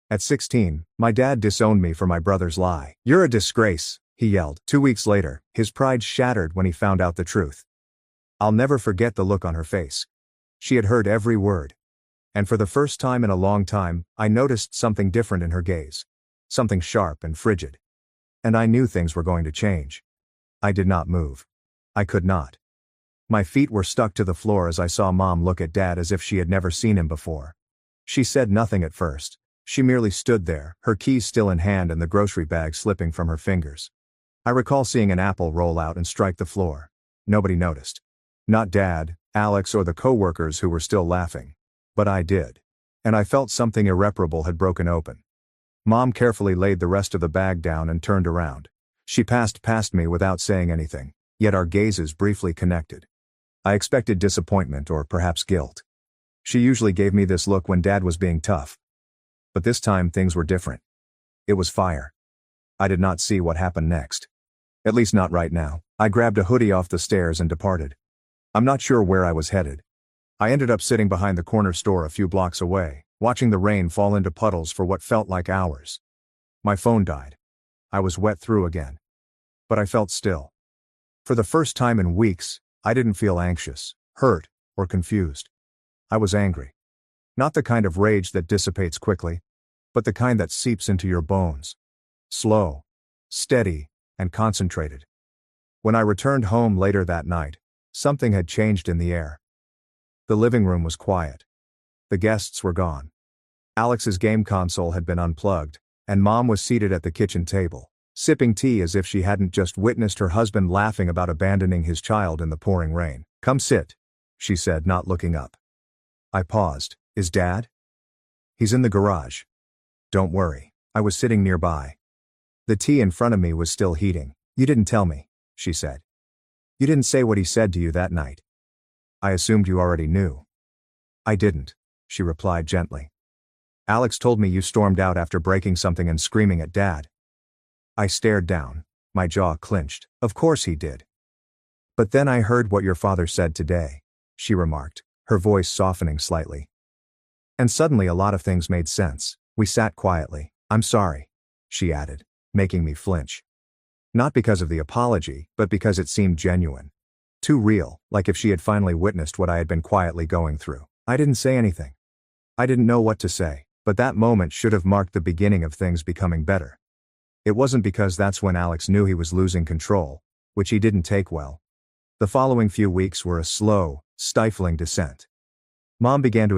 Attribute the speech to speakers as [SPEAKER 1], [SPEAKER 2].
[SPEAKER 1] At 16, my dad disowned me for my brother's lie. "You're a disgrace," he yelled. 2 weeks later, his pride shattered when he found out the truth. I'll never forget the look on her face. She had heard every word. And for the first time in a long time, I noticed something different in her gaze. Something sharp and frigid. And I knew things were going to change. I did not move. I could not. My feet were stuck to the floor as I saw Mom look at Dad as if she had never seen him before. She said nothing at first. She merely stood there, her keys still in hand and the grocery bag slipping from her fingers. I recall seeing an apple roll out and strike the floor. Nobody noticed. Not Dad, Alex, or the co-workers who were still laughing. But I did. And I felt something irreparable had broken open. Mom carefully laid the rest of the bag down and turned around. She passed past me without saying anything, yet our gazes briefly connected. I expected disappointment or perhaps guilt. She usually gave me this look when Dad was being tough. But this time things were different. It was fire. I did not see what happened next. At least not right now. I grabbed a hoodie off the stairs and departed. I'm not sure where I was headed. I ended up sitting behind the corner store a few blocks away, watching the rain fall into puddles for what felt like hours. My phone died. I was wet through again. But I felt still. For the first time in weeks, I didn't feel anxious, hurt, or confused. I was angry. Not the kind of rage that dissipates quickly, but the kind that seeps into your bones. Slow, steady, and concentrated. When I returned home later that night, something had changed in the air. The living room was quiet. The guests were gone. Alex's game console had been unplugged, and Mom was seated at the kitchen table, sipping tea as if she hadn't just witnessed her husband laughing about abandoning his child in the pouring rain. "Come sit," she said, not looking up. I paused. "Is Dad?" "He's in the garage." "Don't worry." I was sitting nearby. The tea in front of me was still heating. "You didn't tell me," she said. "You didn't say what he said to you that night." "I assumed you already knew." "I didn't," she replied gently. "Alex told me you stormed out after breaking something and screaming at Dad." I stared down, my jaw clenched. "Of course he did." "But then I heard what your father said today," she remarked, her voice softening slightly. And suddenly a lot of things made sense. We sat quietly. "I'm sorry," she added, making me flinch. Not because of the apology, but because it seemed genuine. Too real, like if she had finally witnessed what I had been quietly going through. I didn't say anything. I didn't know what to say, but that moment should have marked the beginning of things becoming better. It wasn't because that's when Alex knew he was losing control, which he didn't take well. The following few weeks were a slow, stifling descent. Mom began to